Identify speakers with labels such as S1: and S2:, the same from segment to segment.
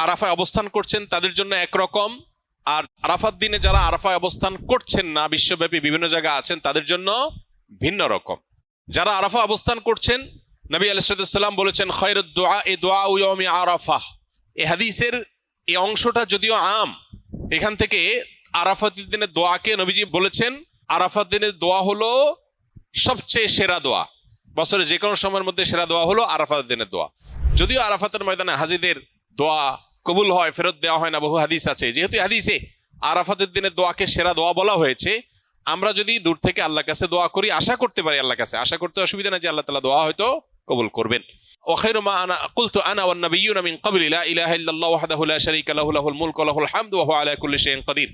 S1: আরাফায় অবস্থান করছেন তাদের জন্য একরকম, আর আরাফাত দিনে যারা আরাফায় অবস্থান করছেন না, বিশ্বব্যাপী বিভিন্ন জায়গায় আছেন, তাদের জন্য ভিন্ন রকম। যারা আরাফা অবস্থান করছেন, নবী আলাইহিস সালাম বলেছেন খায়রুদ দুআ দুআউ ইয়াউমি আরাফা। এই হাদিসের এই অংশটা যদিও আম, এখান থেকে আরাফাতের দিনে দোয়াকে নবীজি বলেছেন আরাফাত দিনের দোয়া হলো সবচেয়ে সেরা দোয়া, বছরে যে কোনো সময়ের মধ্যে সেরা দোয়া হলো আরাফাত দিনের দোয়া। যদিও আরাফাতের ময়দানে হাজিদের দোয়া কবুল হয়, ফেরত দেওয়া হয় না, বহু হাদিস আছে। যেহেতু হাদিসে আরাফাতের দিনের দোয়াকে সেরা দোয়া বলা হয়েছে, আমরা যদি দূর থেকে আল্লাহর কাছে দোয়া করি, আশা করতে পারি আল্লাহর কাছে, আশা করতে অসুবিধা না যে আল্লাহ তাআলা দোয়া হয়তো কবুল করবেন। ওয়াখাইরু মা আনা কুলতু আনা ওয়ান নাবিয়্যুনা মিন ক্বাবলি লা ইলাহা ইল্লাল্লাহু ওয়াহদাহু লা শারীকা লাহু লাহুল মুলকু ওয়া লাহুল হামদু ওয়া হুয়া আলা কুল্লি শাইইন কাদির।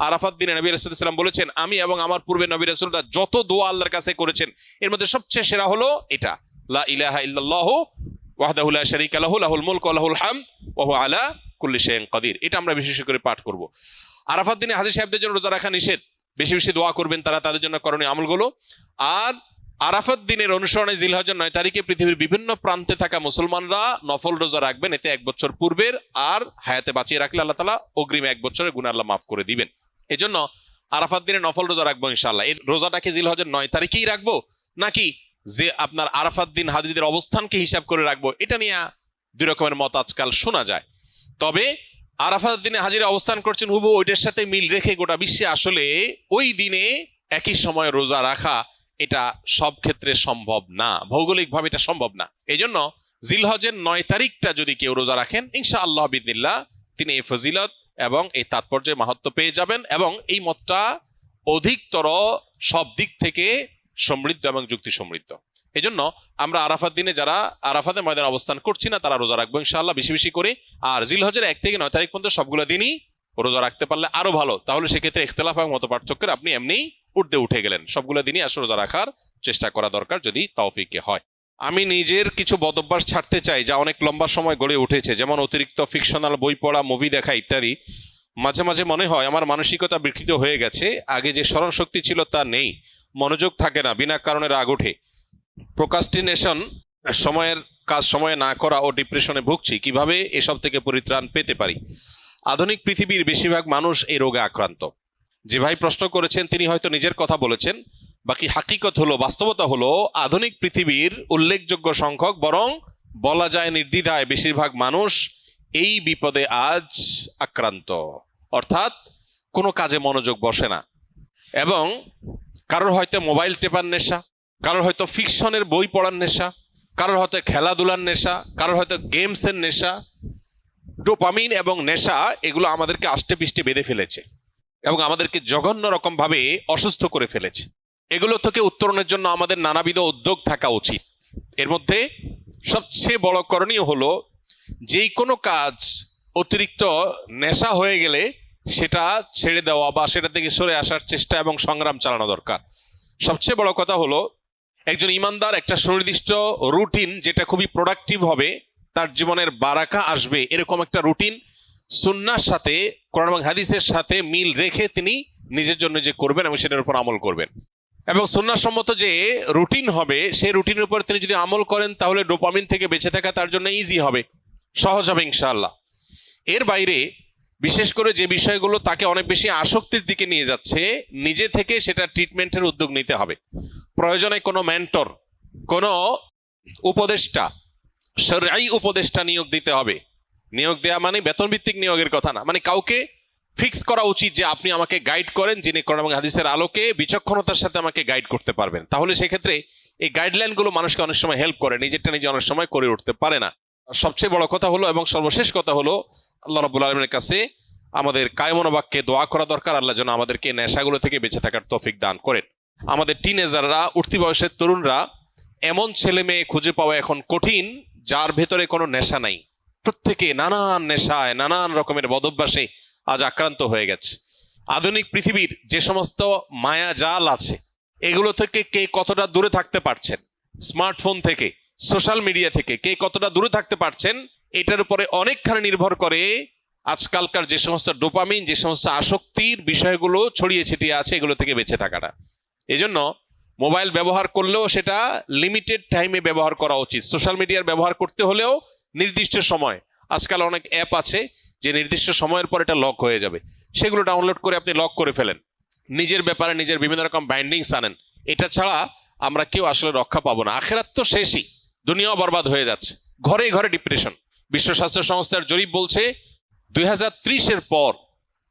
S1: আরাফাত দিনে নবী রাসূলুল্লাহ সাল্লাল্লাহু আলাইহি ওয়াসাল্লাম বলেছেন, আমি এবং আমার পূর্বে নবী রাসূলরা যত দোয়া আল্লাহর কাছে করেছেন, এর মধ্যে সবচেয়ে সেরা হলো এটা, লা ইলাহা ইল্লাল্লাহু ওয়াহদাহু লা শারীকা লাহু লাহুল মুলকু ওয়া লাহুল হামদু ওয়া হুয়া আলা কুল্লি শাইইন কাদির। এটা আমরা বিশেষ করে পাঠ করব। আরাফাত দিনে হাজী সাহেবদের জন্য রোজা রাখা নিষেধ, বেশি বেশি দোয়া করবেন তারা, তাদের জন্য করণীয় আমলগুলো। আর আরাফাত দিনের অনুসরণে জিলহজের 9 তারিখে পৃথিবীর বিভিন্ন প্রান্তে থাকা মুসলমানরা নফল রোজা রাখবেন। এতে 1 বছর পূর্বের আর হায়াতে বাঁচিয়ে রাখলে আল্লাহ তাআলা অগ্রিম 1 বছরের গুনাহ আল্লাহ মাফ করে দিবেন। এজন্য আরাফাত দিনে নফল রোজা রাখবো ইনশাআল্লাহ। এই রোজাটাকে জিলহজের 9 তারিখেই রাখবো, নাকি যে আপনার আরাফাত দিন হাজিদের অবস্থানকে হিসাব করে রাখবো, এটা নিয়ে দুই রকমের মত আজকাল শোনা যায়। তবে আরাফাত দিনে হাজিরা অবস্থান করছেন হুবহু ওইটার সাথে মিল রেখে গোটা বিশ্বে আসলে ওই দিনে একই সময় রোজা রাখা, এটা সব ক্ষেত্রে সম্ভব না, ভৌগোলিকভাবে এটা সম্ভব না। এই জন্য জিলহজের 9 তারিখটা যদি কেউ রোজা রাখেন, ইনশাআল্লাহ বিদিনিল্লাহ তিনি এই ফজিলত এবং এই তাৎপর্যের মাহাত্ম্য পেয়ে যাবেন, এবং এই মতটা অধিকতর সব দিক থেকে সমৃদ্ধ এবং যুক্তি সমৃদ্ধ। এই জন্য আমরা আরাফাত দিনে যারা আরাফাতের ময়দানে অবস্থান করছি না, তারা রোজা রাখবো ইনশাআল্লাহ বেশি বেশি করে। আর জিলহজের 1 থেকে 9 তারিখ পর্যন্ত সবগুলো দিনই রোজা রাখতে পারলে আরো ভালো। তাহলে সেক্ষেত্রে ইখতিলাফ এবং মত পার্থক্যের আপনি এমনি উঠতে উঠে গেলেন। সবগুলো দিনই আসলে রোজা রাখার চেষ্টা করা দরকার, যদি তৌফিকে হয়। আমি নিজের কিছু বদভ্যাস ছাড়তে চাই যা অনেক লম্বা সময় গড়ে উঠেছে, যেমন অতিরিক্ত ফিকশনাল বই পড়া, মুভি দেখা ইত্যাদি। মাঝে মাঝে মনে হয় আমার মানসিকতা বিকৃত হয়ে গেছে, আগে যে স্মরণ শক্তি ছিল তা নেই, মনোযোগ থাকে না, বিনা কারণে রাগ ওঠে, প্রোক্রাস্টিনেশন, সময়ের কাজ সময়ে না করা ও ডিপ্রেশনে ভুগছি। কিভাবে এসব থেকে পরিত্রাণ পেতে পারি? আধুনিক পৃথিবীর বেশিরভাগ মানুষ এই রোগে আক্রান্ত। যে ভাই প্রশ্ন করেছেন তিনি হয়তো নিজের কথা বলেছেন, বাকি হাকিকত হলো, বাস্তবতা হলো আধুনিক পৃথিবীর উল্লেখযোগ্য সংখ্যক, বরং বলা যায় নির্দ্বিধায় বেশিরভাগ মানুষ এই বিপদে আজ আক্রান্ত। অর্থাৎ কোনো কাজে মনোযোগ বসে না, এবং কারোর হয়তো মোবাইল টেপার নেশা, কারোর হয়তো ফিকশনের বই পড়ার নেশা, কারোর হয়তো খেলাধুলার নেশা, কারোর হয়তো গেমসের নেশা। ডোপামিন এবং নেশা এগুলো আমাদেরকে আষ্টে পিষ্টে বেঁধে ফেলেছে এবং আমাদেরকে জঘন্য রকম ভাবে অসুস্থ করে ফেলেছে। এগুলো থেকে উত্তরণের জন্য আমাদের নানাবিধ উদ্যোগ থাকা উচিত। এর মধ্যে সবচেয়ে বড় করণীয় হলো, যেই কোনো কাজ অতিরিক্ত নেশা হয়ে গেলে সেটা ছেড়ে দেওয়া বা সেটা থেকে সরে আসার চেষ্টা এবং সংগ্রাম চালানো দরকার। সবচেয়ে বড় কথা হলো, একজন ইমানদার একটা সুনির্দিষ্ট রুটিন, যেটা খুবই প্রোডাক্টিভ হবে, তার জীবনের বারাকা আসবে, এরকম একটা রুটিন সুন্নাহর সাথে, কোরআন এবং হাদিসের সাথে মিল রেখে তিনি নিজের জন্য যে করবেন এবং সেটার উপর আমল করবেন। এবং সুন্নাহ সম্মত যে রুটিন হবে, সেই রুটিনের উপর তিনি যদি আমল করেন, তাহলে ডোপামিন থেকে বেঁচে থাকা তার জন্য ইজি হবে, সহজ হবে ইনশাআল্লাহ। এর বাইরে বিশেষ করে যে বিষয়গুলো তাকে অনেক বেশি আসক্তির দিকে নিয়ে যাচ্ছে, নিজে থেকে সেটা ট্রিটমেন্টের উদ্যোগ নিতে হবে। প্রয়োজনে কোনো মেন্টর, কোনো উপদেষ্টা, শরঈ উপদেষ্টা নিয়োগ দিতে হবে। নিয়োগ দেওয়া মানে বেতন ভিত্তিক নিয়োগের কথা না, মানে কাউকে ফিক্স করা উচিত যে আপনি আমাকে গাইড করেন, যিনি কোরআন এবং হাদিসের আলোকে বিচক্ষণতার সাথে আমাকে গাইড করতে পারবেন। তাহলে সেক্ষেত্রে এই গাইডলাইনগুলো মানুষকে অনেক সময় হেল্প করে, নিজেরটা নিজে অনেক সময় করে উঠতে পারে না। সবচেয়ে বড় কথা হলো এবং সর্বশেষ কথা হলো, আল্লাহ রাব্বুল আলামিনের কাছে আমাদের কায়মন বাক্যে দোয়া করা দরকার, আল্লাহ যেন আমাদেরকে নেশাগুলো থেকে বেঁচে থাকার তৌফিক দান করেন। আমাদের টিনেজাররা, উঠতি বয়সের তরুণরা, এমন ছেলে মেয়ে খুঁজে পাওয়া এখন কঠিন যার ভেতরে কোনো নেশা নাই। প্রত্যেকে নানান নেশায়, নানান রকমের বদভ্যাসে আজ আক্রান্ত হয়ে গেছে। আধুনিক পৃথিবীর যে সমস্ত মায়া জাল আছে, এগুলো থেকে কে কতটা দূরে থাকতে পারছেন, স্মার্টফোন থেকে, সোশ্যাল মিডিয়া থেকে কে কতটা দূরে থাকতে পারছেন, এটার উপরে অনেকখানি নির্ভর করে আজকালকার যে সমস্ত ডোপামিন, যে সমস্ত আসক্তির বিষয়গুলো ছড়িয়ে ছিটিয়ে আছে, এগুলো থেকে বেঁচে থাকাটা। এজন্য মোবাইল ব্যবহার করলেও সেটা লিমিটেড টাইমে ব্যবহার করা উচিত। সোশ্যাল মিডিয়ার ব্যবহার করতে হলেও নির্দিষ্ট সময়, আজকাল অনেক অ্যাপ আছে যে নির্দিষ্ট সময়ের পর এটা লক হয়ে যাবে, সেগুলো ডাউনলোড করে আপনি লক করে ফেলেন, নিজের ব্যাপারে নিজের বিভিন্ন রকম বাইন্ডিংস আনেন। এটা ছাড়া আমরা কেউ আসলে রক্ষা পাবো না। আখেরাত তো শেষই, দুনিয়াও বরবাদ হয়ে যাচ্ছে। ঘরে ঘরে ডিপ্রেশন। বিশ্ব স্বাস্থ্য সংস্থার জরিপ বলছে 2030-এর পর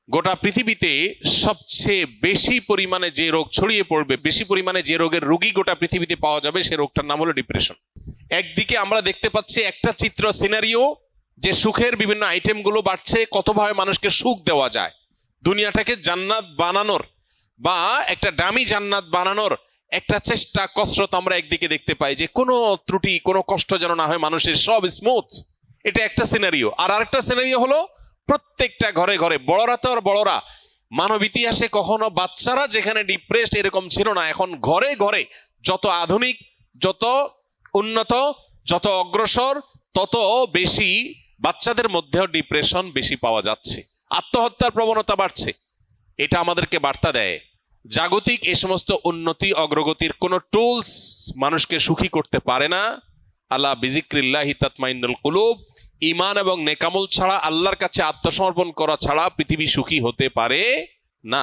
S1: গোটা পৃথিবীতে সবচেয়ে বেশি পরিমাণে যে রোগ ছড়িয়ে পড়বে, বেশি পরিমাণে যে রোগের রোগী গোটা পৃথিবীতে পাওয়া যাবে, সে রোগটার নাম হলো ডিপ্রেশন। একদিকে আমরা দেখতে পাচ্ছি একটা চিত্র সিনারিও যে সুখের বিভিন্ন আইটেমগুলো বাড়ছে, কতভাবে মানুষকে সুখ দেওয়া যায়, দুনিয়াটাকে জান্নাত বানানোর বা একটা দামি জান্নাত বানানোর একটা চেষ্টা কসরত আমরা একদিকে দেখতে পাই, যে কোনো ত্রুটি কোনো কষ্ট যেন না হয় মানুষের, সব স্মুথ। এটা একটা সিনারিও। আর আরেকটা সিনারিও হলো প্রত্যেকটা ঘরে ঘরে, বড়রা তো আর বড়রা, মানব ইতিহাসে কখনো বাচ্চারা যেখানে ডিপ্রেসড এরকম ছিল না, এখন ঘরে ঘরে যত আধুনিক, যত উন্নত, যত অগ্রসর, তত বেশি বাচ্চাদের মধ্যেও ডিপ্রেশন বেশি পাওয়া যাচ্ছে, আত্মহত্যার প্রবণতা বাড়ছে। এটা আমাদেরকে বার্তা দেয় জাগতিক এই সমস্ত উন্নতি অগ্রগতির কোনো টুলস মানুষকে সুখী করতে পারে না। আল্লাহ বিজিক্রিল্লাহি তাতমাইন্নুল কুলুব, ঈমান এবং নেকামল ছাড়া, আল্লাহর কাছে আত্মসমর্পণ করা ছাড়া পৃথিবী সুখী হতে পারে না।